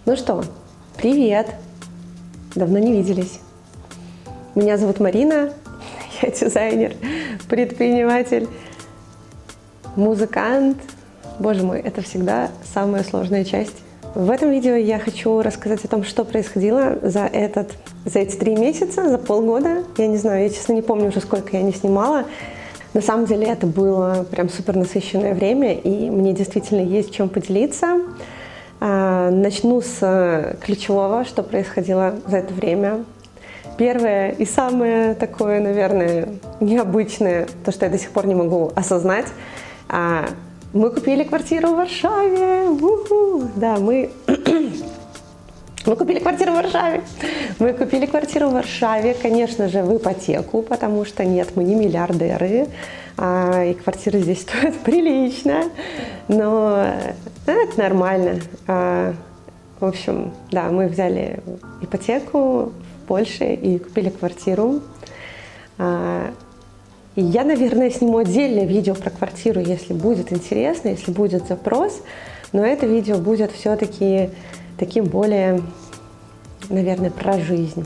Ну что, привет! Давно не виделись. Меня зовут Марина, я дизайнер, предприниматель, музыкант. Боже мой, это всегда самая сложная часть. В этом видео я хочу рассказать о том, что происходило за эти 3 месяца, за полгода. Я не знаю, я честно не помню уже, сколько я не снимала. На самом деле это было прям супер насыщенное время, и мне действительно есть чем поделиться. Начну с ключевого, что происходило за это время. Первое и самое такое, наверное, необычное, то, что я до сих пор не могу осознать. Мы купили квартиру в Варшаве. Да, мы купили квартиру в Варшаве. Мы купили квартиру в Варшаве, конечно же, в ипотеку, потому что нет, мы не миллиардеры, и квартира здесь стоит прилично, но это нормально. В общем, да, мы взяли ипотеку в Польше и купили квартиру. И я, наверное, сниму отдельное видео про квартиру, если будет интересно, если будет запрос, но это видео будет все-таки таким более, наверное, про жизнь.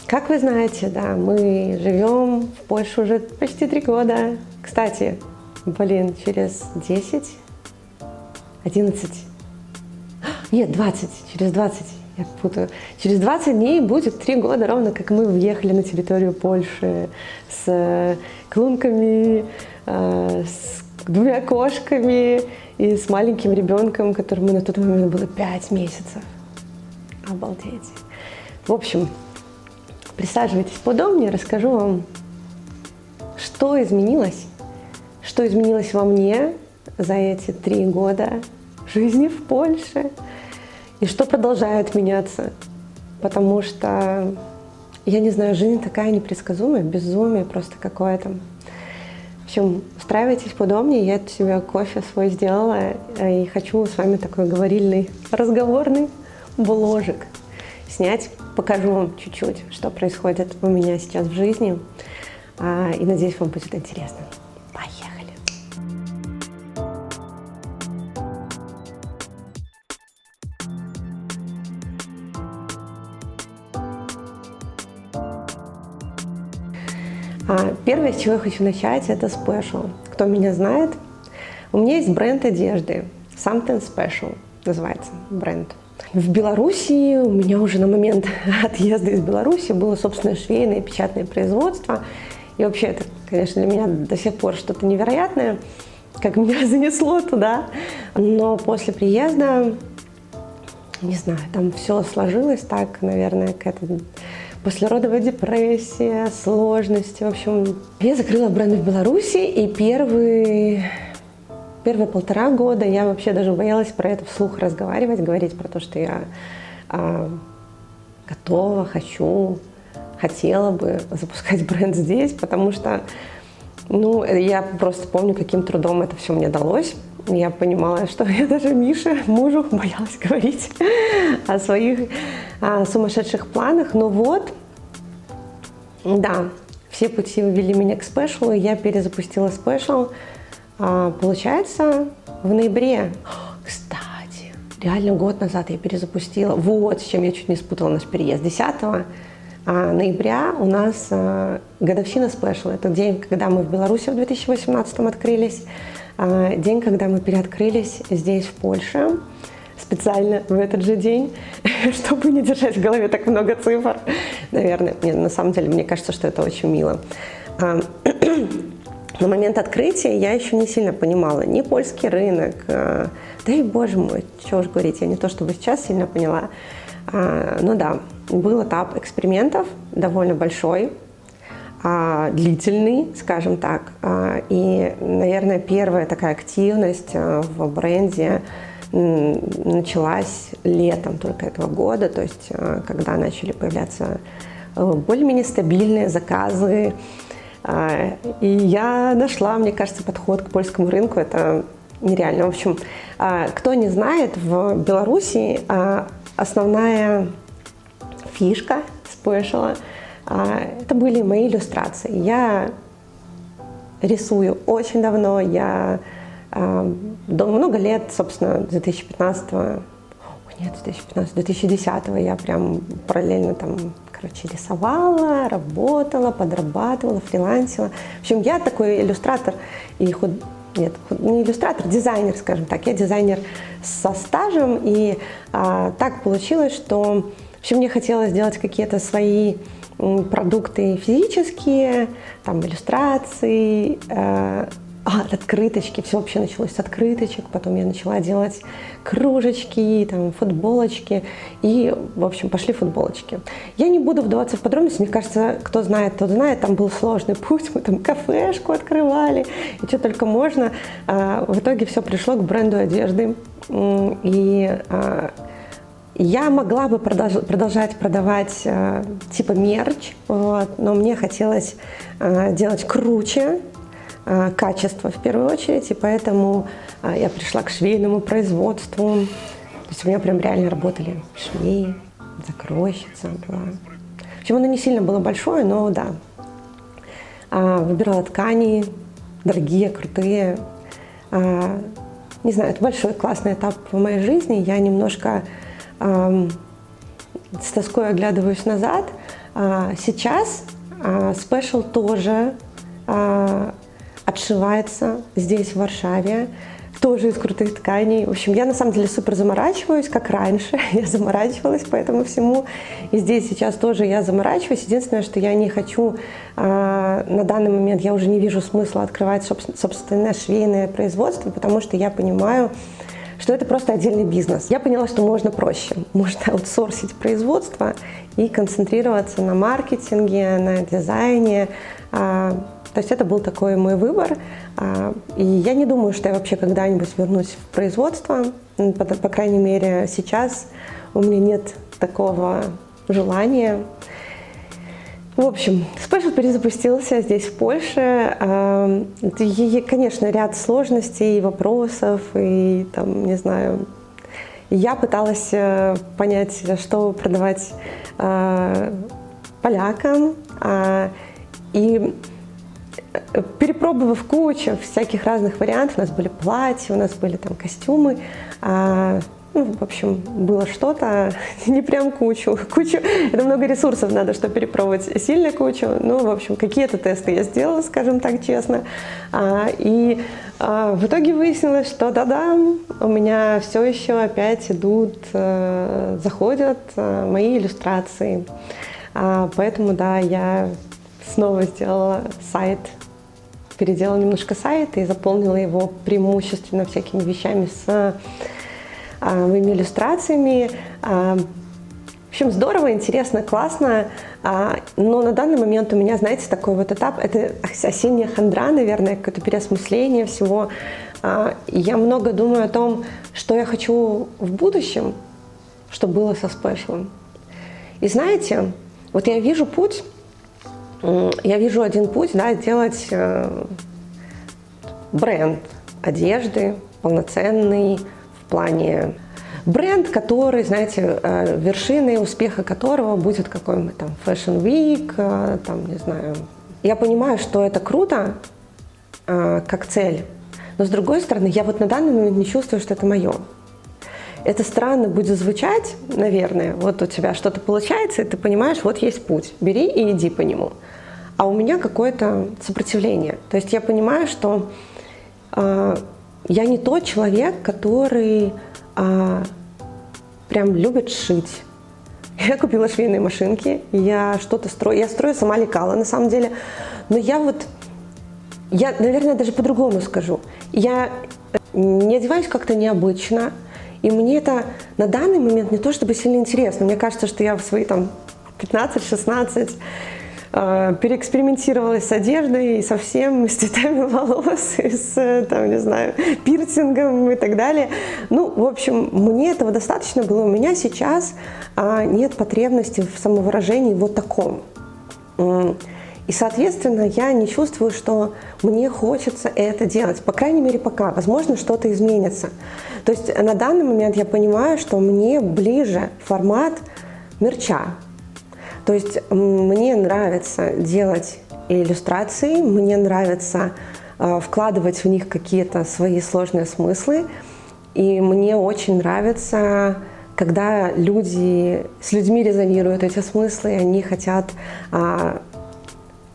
Как вы знаете, да, мы живем в Польше уже почти 3 года. Кстати, через 20, я путаю. Через 20 дней будет 3 года, ровно как мы въехали на территорию Польши с клунками, с 2 кошками и с маленьким ребенком, которому на тот момент было 5 месяцев. Обалдеть. В общем, присаживайтесь поудобнее, расскажу вам, что изменилось во мне за эти 3 года жизни в Польше и что продолжает меняться. Потому что, я не знаю, жизнь такая непредсказуемая, безумие просто какое-то. В общем, устраивайтесь поудобнее, я себе кофе свой сделала и хочу с вами такой говорильный, разговорный бложик снять. Покажу вам чуть-чуть, что происходит у меня сейчас в жизни, и надеюсь, вам будет интересно. Поехали! Первое, с чего я хочу начать, это Special. Кто меня знает, у меня есть бренд одежды, Something Special называется бренд. В Беларуси у меня уже на момент отъезда из Беларуси было собственное швейное и печатное производство. И вообще это, конечно, для меня до сих пор что-то невероятное, как меня занесло туда. Но после приезда, не знаю, там все сложилось так, наверное, какая-то послеродовая депрессия, сложности. В общем, я закрыла бренд в Беларуси, и первые 1,5 года я вообще даже боялась про это вслух разговаривать, говорить про то, что я готова, хотела бы запускать бренд здесь, потому что, я просто помню, каким трудом это все мне далось. Я понимала, что я даже Мише, мужу, боялась говорить о своих сумасшедших планах. Но вот, да, все пути вывели меня к Special, и я перезапустила Special, получается, в ноябре. Кстати, реально год назад я перезапустила. Вот, с чем я чуть не спутала наш переезд. 10 ноября у нас годовщина Special. Это день, когда мы в Беларуси в 2018 открылись. День, когда мы переоткрылись здесь, в Польше, специально в этот же день, чтобы не держать в голове так много цифр. Наверное, на самом деле, мне кажется, что это очень мило. На момент открытия я еще не сильно понимала ни польский рынок, да и, боже мой, что уж говорить, я не то чтобы сейчас сильно поняла. Но да, был этап экспериментов, довольно большой, длительный, скажем так. И, наверное, первая такая активность в бренде началась летом только этого года, то есть когда начали появляться более-менее стабильные заказы. И я нашла, мне кажется, подход к польскому рынку, это нереально. В общем, кто не знает, в Беларуси основная фишка Special это были мои иллюстрации. Я рисую очень давно. Я много лет, собственно, 2010 я прям параллельно там, рисовала, работала, подрабатывала, фрилансила. В общем, я такой иллюстратор и Нет, не иллюстратор, дизайнер, скажем так. Я дизайнер со стажем, и так получилось, что в общем, мне хотелось сделать какие-то свои продукты физические, там, иллюстрации, открыточки. Все вообще началось с открыточек, потом я начала делать кружечки, там, футболочки, и, в общем, пошли футболочки. Я не буду вдаваться в подробности, мне кажется, кто знает, тот знает, там был сложный путь, мы там кафешку открывали, и что только можно. В итоге все пришло к бренду одежды, и я могла бы продолжать продавать типа мерч, вот, но мне хотелось делать круче, качество в первую очередь, и поэтому я пришла к швейному производству. То есть у меня прям реально работали швеи, закройщица была. В общем, оно не сильно было большое, но да. Выбирала ткани, дорогие, крутые. Не знаю, это большой классный этап в моей жизни. Я немножко с тоской оглядываюсь назад. Сейчас Special тоже отшивается здесь, в Варшаве, тоже из крутых тканей. В общем, я на самом деле супер заморачиваюсь, как раньше. Я заморачивалась по этому всему. И здесь сейчас тоже я заморачиваюсь. Единственное, что я не хочу на данный момент, я уже не вижу смысла открывать собственное швейное производство, потому что я понимаю, что это просто отдельный бизнес. Я поняла, что можно проще. Можно аутсорсить производство и концентрироваться на маркетинге, на дизайне. То есть это был такой мой выбор. И я не думаю, что я вообще когда-нибудь вернусь в производство. По крайней мере, сейчас у меня нет такого желания. В общем, Special перезапустился здесь, в Польше. И, конечно, ряд сложностей, вопросов, и там, не знаю, я пыталась понять, что продавать полякам. И перепробовав кучу всяких разных вариантов, у нас были платья, у нас были там костюмы, в общем, было что-то, не прям кучу, это много ресурсов надо, чтобы перепробовать сильно кучу, в общем, какие-то тесты я сделала, скажем так честно, и в итоге выяснилось, что да-да, у меня все еще опять заходят мои иллюстрации, поэтому, да, я снова сделала сайт, переделала немножко сайт и заполнила его преимущественно всякими вещами с моими иллюстрациями. В общем, здорово, интересно, классно, но на данный момент у меня, знаете, такой вот этап, это осенняя хандра, наверное, какое-то переосмысление всего. Я много думаю о том, что я хочу в будущем, что было со Special. И знаете, вот я вижу один путь, да, сделать бренд одежды полноценный, в плане бренд, который, знаете, вершиной успеха которого будет какой-нибудь там Fashion Week, там, не знаю. Я понимаю, что это круто, как цель, но с другой стороны, я вот на данный момент не чувствую, что это мое. Это странно будет звучать, наверное, вот у тебя что-то получается, и ты понимаешь, вот есть путь, бери и иди по нему. А у меня какое-то сопротивление. То есть я понимаю, что я не тот человек, который прям любит шить. Я купила швейные машинки, я что-то строю. Я строю сама лекала, на самом деле. Но я, наверное, даже по-другому скажу. Я не одеваюсь как-то необычно. И мне это на данный момент не то чтобы сильно интересно. Мне кажется, что я в свои там 15-16 переэкспериментировалась с одеждой и со всем, с цветами волос, и с, там, не знаю, пирсингом и так далее. В общем, мне этого достаточно было. У меня сейчас нет потребности в самовыражении вот таком. И, соответственно, я не чувствую, что мне хочется это делать. По крайней мере, пока. Возможно, что-то изменится. То есть на данный момент я понимаю, что мне ближе формат мерча. То есть мне нравится делать и иллюстрации. Мне нравится вкладывать в них какие-то свои сложные смыслы. И мне очень нравится, когда с людьми резонируют эти смыслы, и они хотят,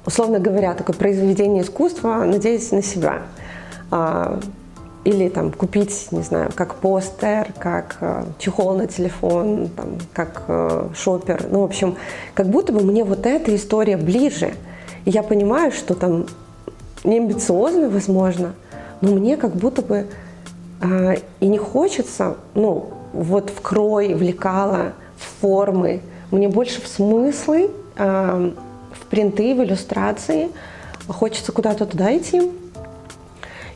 условно говоря, такое произведение искусства, надеясь на себя. Или там купить, не знаю, как постер, как чехол на телефон, там, как шопер. Ну, в общем, как будто бы мне вот эта история ближе. И я понимаю, что там не амбициозно, возможно, но мне как будто бы и не хочется, ну, вот в крой, в лекала, в формы. Мне больше в смыслы, в принты, в иллюстрации. Хочется куда-то туда идти.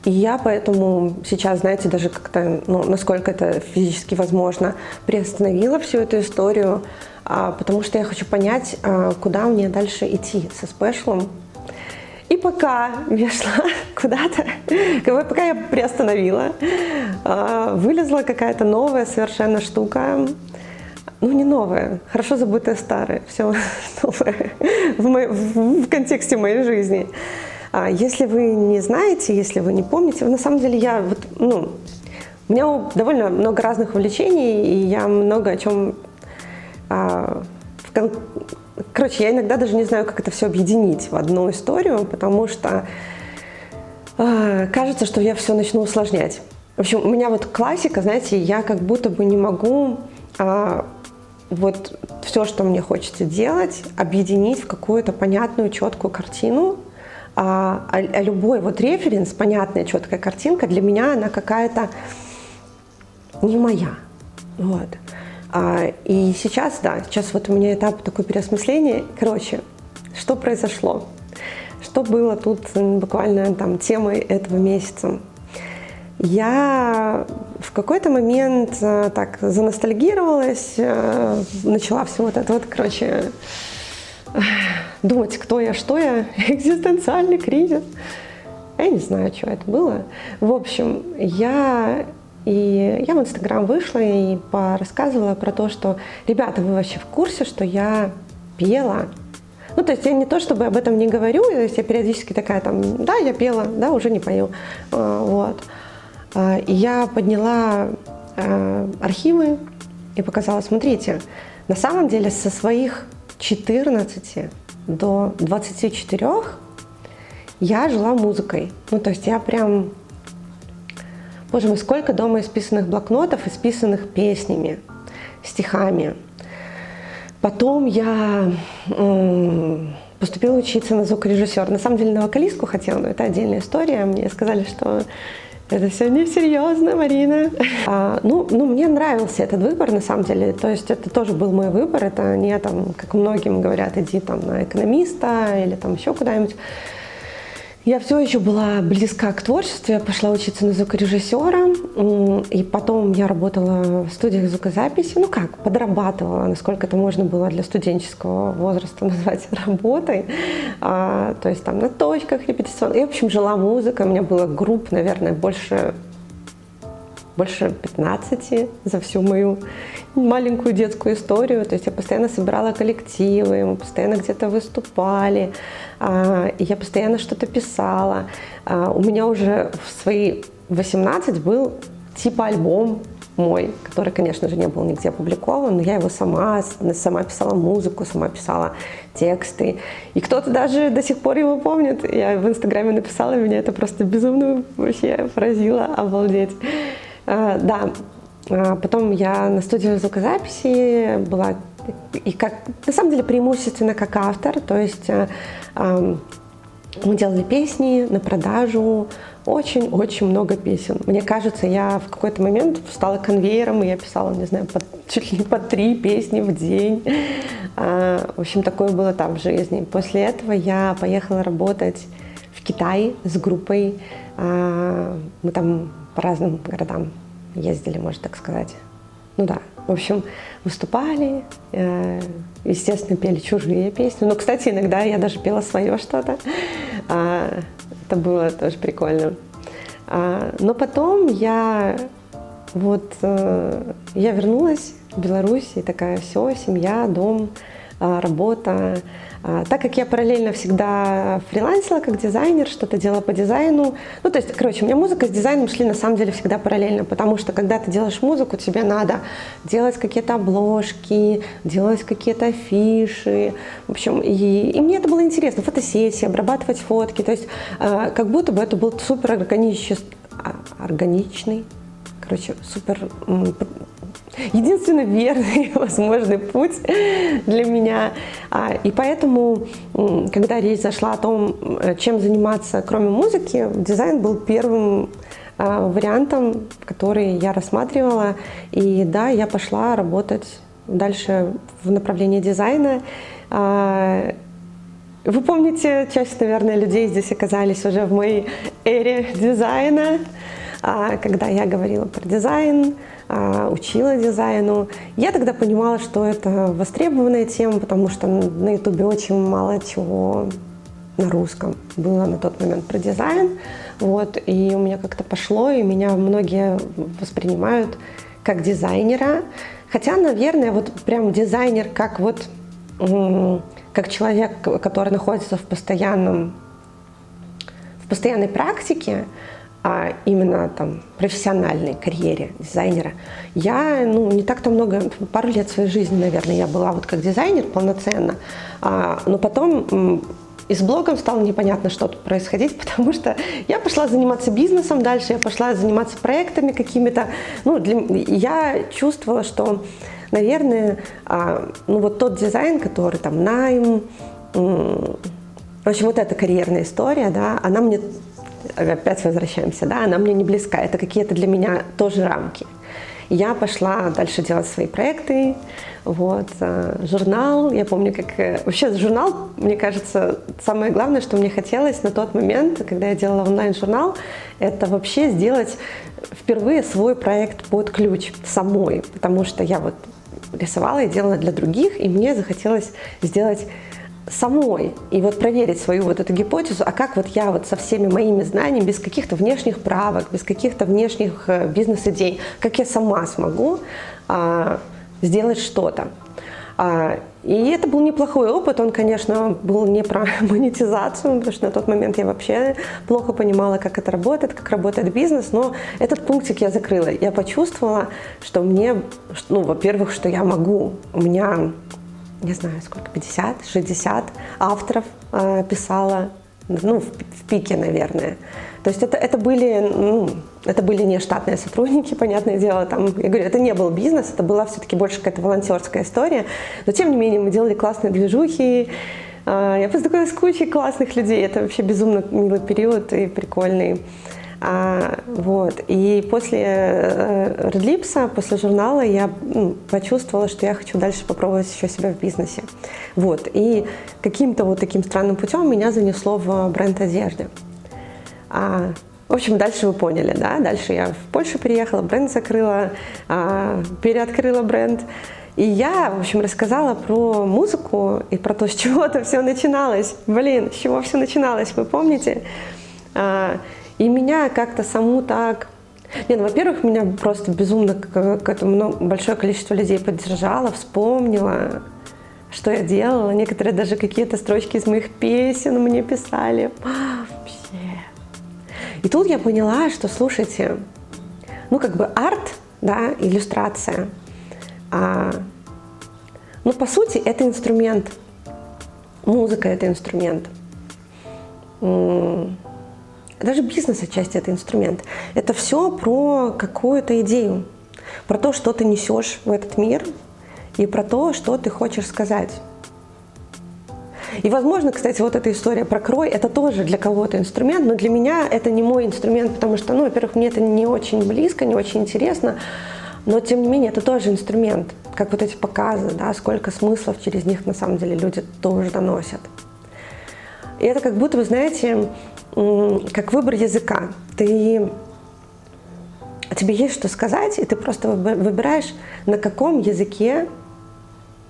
И я поэтому сейчас, знаете, даже как-то, ну, насколько это физически возможно, приостановила всю эту историю, потому что я хочу понять, куда мне дальше идти со спешлом. И пока я шла куда-то, пока я приостановила, вылезла какая-то новая совершенно штука. Ну, не новая, хорошо забытая старая, все новое в контексте моей жизни. Если вы не знаете, если вы не помните, на самом деле у меня довольно много разных увлечений, и я много о чем... Короче, я иногда даже не знаю, как это все объединить в одну историю, потому что кажется, что я все начну усложнять. В общем, у меня вот классика, знаете, я как будто бы не могу вот все, что мне хочется делать, объединить в какую-то понятную, четкую картину. Любой вот референс, понятная, четкая картинка, для меня она какая-то не моя. Вот. И сейчас вот у меня этап такой переосмысления. Короче, что произошло? Что было тут буквально там темой этого месяца? Я в какой-то момент так заностальгировалась, начала все вот это вот, короче, думать, кто я, что я, экзистенциальный кризис. Я не знаю, что это было. В общем, я в Инстаграм вышла и рассказывала про то, что, ребята, вы вообще в курсе, что я пела? Ну, то есть я не то, чтобы об этом не говорю, то есть я периодически такая там, да, я пела, да, уже не пою. Вот. И я подняла архивы и показала, смотрите, на самом деле со своих 14 до 24 я жила музыкой. Ну, то есть я прям... Боже мой, сколько дома исписанных блокнотов, исписанных песнями, стихами. Потом я поступила учиться на звукорежиссера. На самом деле на вокалистку хотела, но это отдельная история. Мне сказали, что это все несерьезно, Марина. Мне нравился этот выбор, на самом деле. То есть это тоже был мой выбор. Это не там, как многим говорят, иди там на экономиста или там еще куда-нибудь. Я все еще была близка к творчеству, я пошла учиться на звукорежиссера, и потом я работала в студиях звукозаписи, подрабатывала, насколько это можно было для студенческого возраста назвать работой, то есть там на точках репетиционных. Я, в общем, жила музыкой, у меня было групп, наверное, больше 15 за всю мою маленькую детскую историю. То есть я постоянно собирала коллективы, мы постоянно где-то выступали, и я постоянно что-то писала. У меня уже в свои 18 был типа альбом мой, который, конечно же, не был нигде опубликован, но я его сама писала музыку, сама писала тексты. И кто-то даже до сих пор его помнит. Я в Инстаграме написала, меня это просто безумно вообще поразило, обалдеть. Потом я на студии звукозаписи была, и на самом деле преимущественно как автор, то есть мы делали песни на продажу, очень-очень много песен. Мне кажется, я в какой-то момент стала конвейером, и я писала, не знаю, чуть ли не по 3 песни в день. В общем, такое был этап в жизни. После этого я поехала работать в Китай с группой. Мы там по разным городам ездили, можно так сказать. В общем, выступали, естественно, пели чужие песни. Но, кстати, иногда я даже пела свое что-то. Это было тоже прикольно. Но потом я вернулась в Беларусь, и такая: все, семья, дом, работа. Так как я параллельно всегда фрилансила как дизайнер, что-то делала по дизайну. Ну, то есть, короче, у меня музыка с дизайном шли на самом деле всегда параллельно, потому что когда ты делаешь музыку, тебе надо делать какие-то обложки, делать какие-то афиши. В общем, и мне это было интересно. Фотосессии, обрабатывать фотки. То есть, как будто бы это был супер органичный, короче, супер единственно верный возможный путь для меня. И поэтому, когда речь зашла о том, чем заниматься, кроме музыки, дизайн был первым вариантом, который я рассматривала. И да, я пошла работать дальше в направлении дизайна. Вы помните, часть, наверное, людей здесь оказались уже в моей эре дизайна, когда я говорила про дизайн, учила дизайну. Я тогда понимала, что это востребованная тема, потому что на Ютубе очень мало чего на русском было на тот момент про дизайн. Вот, и у меня как-то пошло, и меня многие воспринимают как дизайнера. Хотя, наверное, вот прям дизайнер как вот как человек, который находится в постоянной практике, а именно там профессиональной карьере дизайнера, я не так-то много, пару лет своей жизни, наверное, я была вот как дизайнер полноценно, но потом и с блогом стало непонятно, что тут происходить, потому что я пошла заниматься бизнесом дальше, я пошла заниматься проектами какими-то. Я чувствовала, что, наверное, вот тот дизайн, который там найм, в общем, вот эта карьерная история, да, она мне, опять возвращаемся, да, она мне не близка, это какие-то для меня тоже рамки. Я пошла дальше делать свои проекты, вот, журнал, я помню, как... Вообще, журнал, мне кажется, самое главное, что мне хотелось на тот момент, когда я делала онлайн-журнал, это вообще сделать впервые свой проект под ключ самой, потому что я вот рисовала и делала для других, и мне захотелось сделать самой и вот проверить свою вот эту гипотезу, а как вот я вот со всеми моими знаниями, без каких-то внешних правок, без каких-то внешних бизнес-идей, как я сама смогу сделать что-то. И это был неплохой опыт, он, конечно, был не про монетизацию, потому что на тот момент я вообще плохо понимала, как это работает, как работает бизнес, но этот пунктик я закрыла. Я почувствовала, что мне, во-первых, что я могу, у меня, не знаю, сколько, 50-60 авторов писала, в пике, наверное. То есть это были не штатные сотрудники, понятное дело, там, я говорю, это не был бизнес, это была все-таки больше какая-то волонтерская история, но тем не менее мы делали классные движухи, я познакомилась с кучей классных людей, это вообще безумно милый период и прикольный. Вот. И после Редлипса, после журнала я почувствовала, что я хочу дальше попробовать еще себя в бизнесе. Вот. И каким-то вот таким странным путем меня занесло в бренд одежды. В общем, дальше вы поняли, да? Дальше я в Польшу переехала, бренд закрыла, переоткрыла бренд. И я, в общем, рассказала про музыку и про то, с чего это все начиналось. С чего все начиналось, вы помните? И меня как-то саму так... во-первых, меня просто безумно большое количество людей поддержало, вспомнило, что я делала. Некоторые даже какие-то строчки из моих песен мне писали. Вообще. И тут я поняла, что, слушайте, арт, да, иллюстрация, по сути, это инструмент. Музыка — это инструмент. Даже бизнес отчасти это инструмент. Это все про какую-то идею, про то, что ты несешь в этот мир, и про то, что ты хочешь сказать. И, возможно, кстати, вот эта история про крой, это тоже для кого-то инструмент, но для меня это не мой инструмент, потому что, во-первых, мне это не очень близко, не очень интересно, но, тем не менее, это тоже инструмент, как вот эти показы, да, сколько смыслов через них, на самом деле, люди тоже доносят. И это как будто, вы знаете, как выбор языка. Тебе есть что сказать, и ты просто выбираешь, на каком языке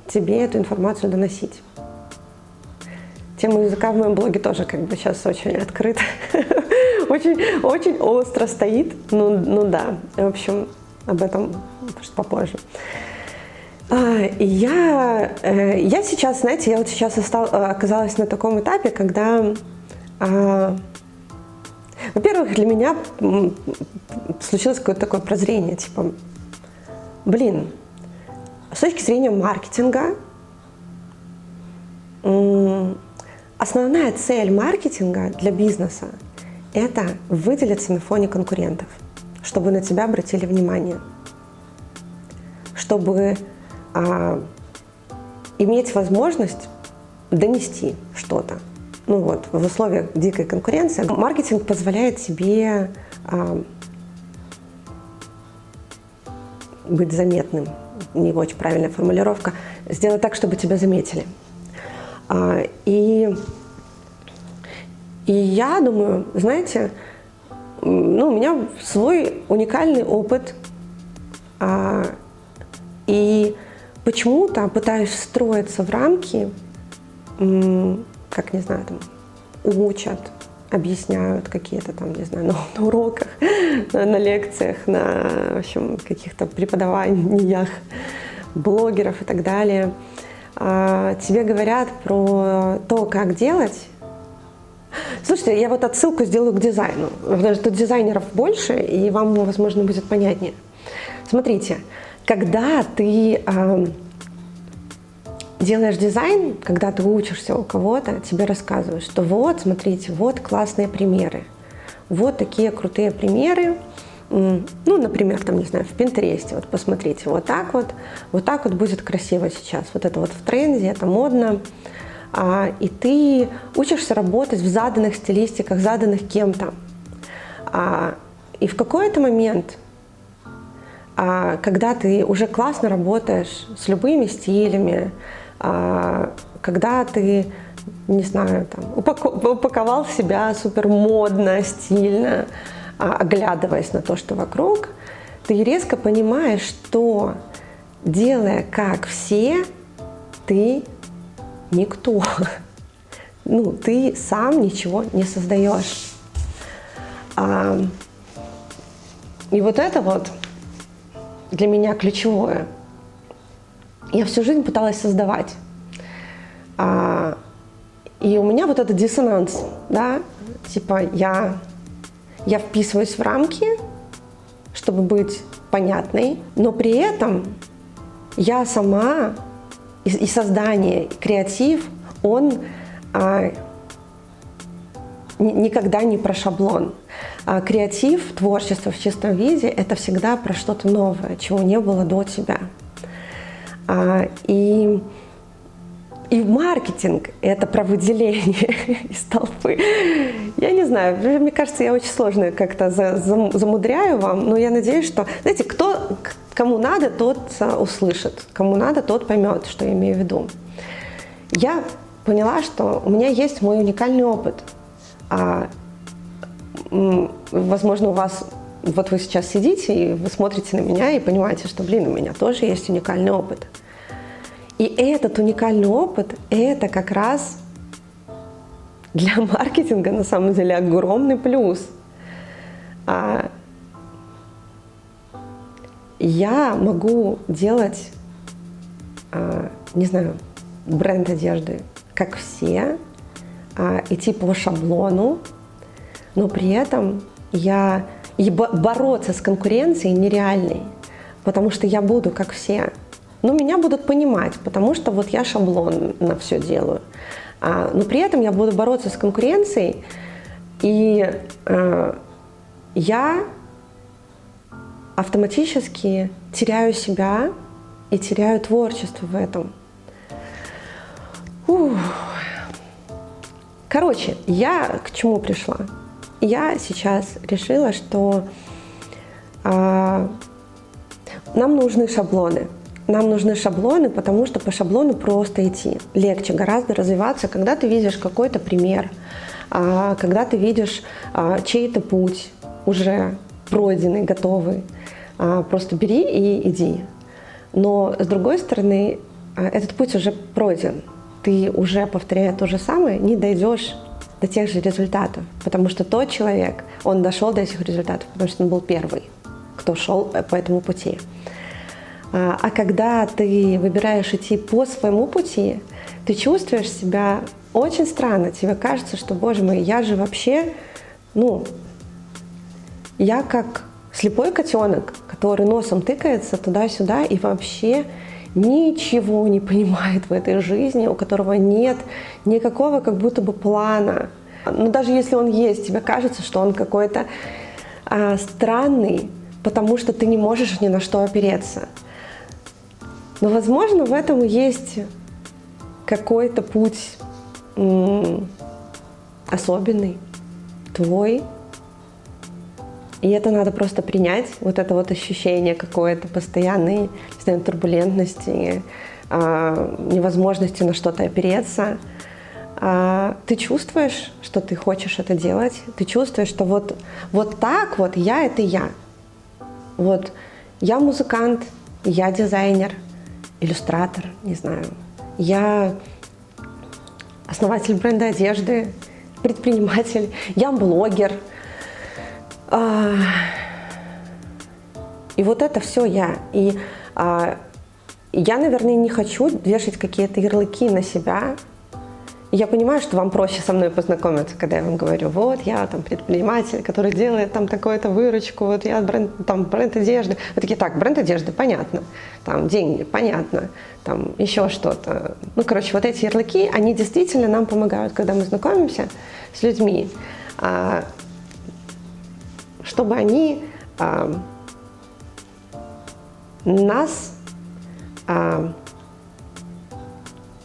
тебе эту информацию доносить. Тема языка в моем блоге тоже сейчас очень открыта, очень остро стоит. Да, в общем, об этом попозже. Я сейчас, знаете, я вот сейчас оказалась на таком этапе, когда, во-первых, для меня случилось какое-то такое прозрение, типа, блин, с точки зрения маркетинга, основная цель маркетинга для бизнеса – это выделиться на фоне конкурентов, чтобы на тебя обратили внимание, чтобы иметь возможность донести что-то. Ну вот, в условиях дикой конкуренции маркетинг позволяет тебе быть заметным, не очень правильная формулировка, сделать так, чтобы тебя заметили. И я думаю, знаете, ну, у меня свой уникальный опыт, и почему-то пытаюсь встроиться в рамки, как, не знаю, там, учат, объясняют какие-то там, не знаю, на уроках, на лекциях, на, в общем, каких-то преподаваниях блогеров и так далее. Тебе говорят про то, как делать. Слушайте, я вот отсылку сделаю к дизайну, потому что дизайнеров больше, и вам, возможно, будет понятнее. Смотрите, когда ты делаешь дизайн, когда ты учишься у кого-то, тебе рассказывают, что вот, смотрите, вот классные примеры, вот такие крутые примеры. Ну, например, там, не знаю, в Пинтересте, вот посмотрите, вот так вот будет красиво сейчас, вот это вот в тренде, это модно, и ты учишься работать в заданных стилистиках, заданных кем-то, и в какой-то момент, когда ты уже классно работаешь с любыми стилями, когда ты, не знаю, там, упаковал себя супер модно, стильно, оглядываясь на то, что вокруг, ты резко понимаешь, что, делая как все, ты никто. Ну, ты сам ничего не создаешь. И вот это вот для меня ключевое. Я всю жизнь пыталась создавать. И у меня вот этот диссонанс, да, типа я вписываюсь в рамки, чтобы быть понятной, но при этом я сама, и создание, и креатив, он никогда не про шаблон. Креатив, творчество в чистом виде – это всегда про что-то новое, чего не было до тебя. И маркетинг – это про выделение из толпы. Я не знаю, мне кажется, я очень сложно как-то замудряю вам, но я надеюсь, что, знаете, кому надо, тот услышит, кому надо, тот поймет, что я имею в виду. Я поняла, что у меня есть мой уникальный опыт. Возможно, у вас, вот вы сейчас сидите, и вы смотрите на меня и понимаете, что, блин, у меня тоже есть уникальный опыт. И этот уникальный опыт – это как раз для маркетинга на самом деле огромный плюс. Я могу делать, не знаю, бренд одежды, как все, идти по шаблону, но при этом бороться с конкуренцией нереальной, потому что я буду как все. Но меня будут понимать, потому что вот я шаблонно все делаю. Но при этом я буду бороться с конкуренцией, и я автоматически теряю себя и теряю творчество в этом. Короче, я к чему пришла? Я сейчас решила, что нам нужны шаблоны. Нам нужны шаблоны, потому что по шаблону просто идти. Легче гораздо развиваться, когда ты видишь какой-то пример, когда ты видишь чей-то путь уже пройденный, готовый. Просто бери и иди. Но с другой стороны, этот путь уже пройден. Ты уже, повторяя то же самое, не дойдешь до тех же результатов. Потому что тот человек, он дошел до этих результатов, потому что он был первый, кто шел по этому пути. А когда ты выбираешь идти по своему пути, ты чувствуешь себя очень странно. Тебе кажется, что, боже мой, я же вообще, я как слепой котенок, который носом тыкается туда-сюда и вообще ничего не понимает в этой жизни, у которого нет никакого как будто бы плана. Но даже если он есть, тебе кажется, что он какой-то странный, потому что ты не можешь ни на что опереться. Но, возможно, в этом и есть какой-то путь особенный, твой. И это надо просто принять, вот это вот ощущение какой-то постоянной, не знаю, турбулентности, невозможности на что-то опереться. Ты чувствуешь, что ты хочешь это делать, ты чувствуешь, что вот так вот я — это я. Вот я музыкант, я дизайнер, иллюстратор, не знаю, я основатель бренда одежды, предприниматель, я блогер. И вот это все я. И я, наверное, не хочу вешать какие-то ярлыки на себя. И я понимаю, что вам проще со мной познакомиться, когда я вам говорю, вот я там предприниматель, который делает там такую-то выручку, вот я бренд одежды. Вы такие, так, бренд одежды, понятно, там деньги, понятно, там еще что-то. Короче, вот эти ярлыки, они действительно нам помогают, когда мы знакомимся с людьми, чтобы они нас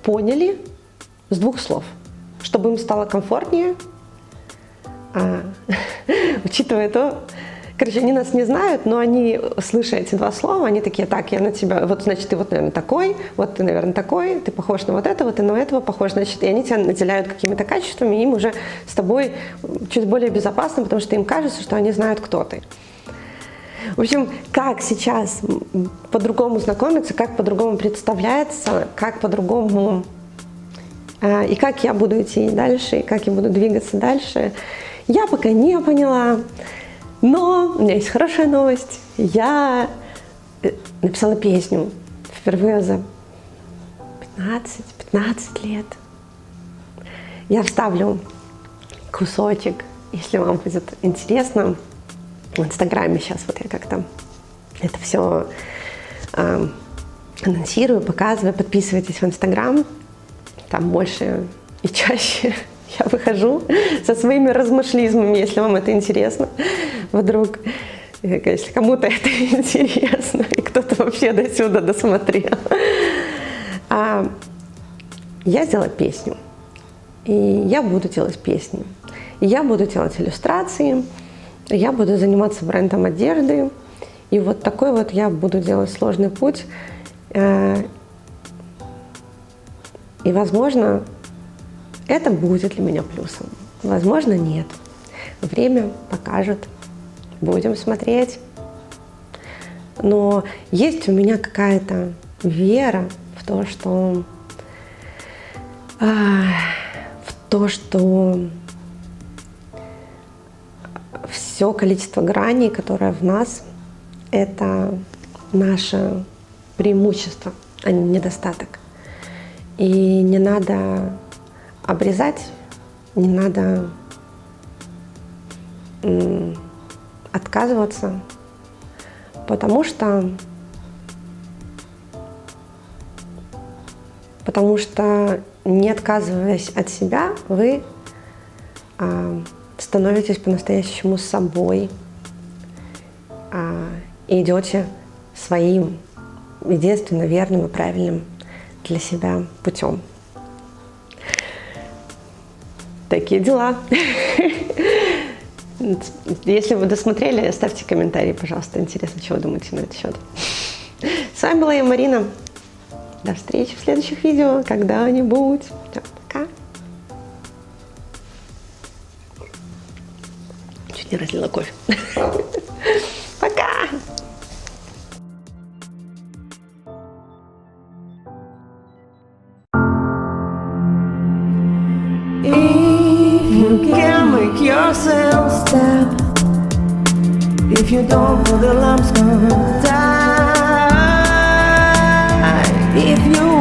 поняли с двух слов, чтобы им стало комфортнее, учитывая то, короче, они нас не знают, но они, слыша эти два слова, они такие, так, я на тебя, вот, значит, ты вот, наверное, такой, вот ты, наверное, такой, ты похож на вот этого, ты на этого похож, значит, и они тебя наделяют какими-то качествами, и им уже с тобой чуть более безопасно, потому что им кажется, что они знают, кто ты. В общем, как сейчас по-другому знакомиться, как по-другому представляется, как по-другому, и как я буду идти дальше, и как я буду двигаться дальше, я пока не поняла. Но у меня есть хорошая новость. Я написала песню впервые за 15 лет. Я вставлю кусочек, если вам будет интересно. В Инстаграме сейчас вот я как-то это все анонсирую, показываю. Подписывайтесь в Инстаграм. Там больше и чаще я выхожу со своими размышлизмами, если вам это интересно. Вдруг, если кому-то это интересно, и кто-то вообще до сюда досмотрел. Я сделала песню. И я буду делать песни. И я буду делать иллюстрации. И я буду заниматься брендом одежды. И вот такой вот я буду делать сложный путь. И, возможно, это будет для меня плюсом. Возможно, нет. Время покажет. Будем смотреть. Но есть у меня какая-то вера в то, что все количество граней, которое в нас, это наше преимущество, а не недостаток. И не надо обрезать, не надо отказываться, потому что не отказываясь от себя, вы становитесь по-настоящему собой и идете своим единственно верным и правильным для себя путем. Такие дела. Если вы досмотрели, ставьте комментарии, пожалуйста. Интересно, что вы думаете на этот счет. С вами была я, Марина. До встречи в следующих видео когда-нибудь. Все, пока. Чуть не разлила кофе. Пока. You can make yourself stop. If you don't, the alarm's gonna die. if you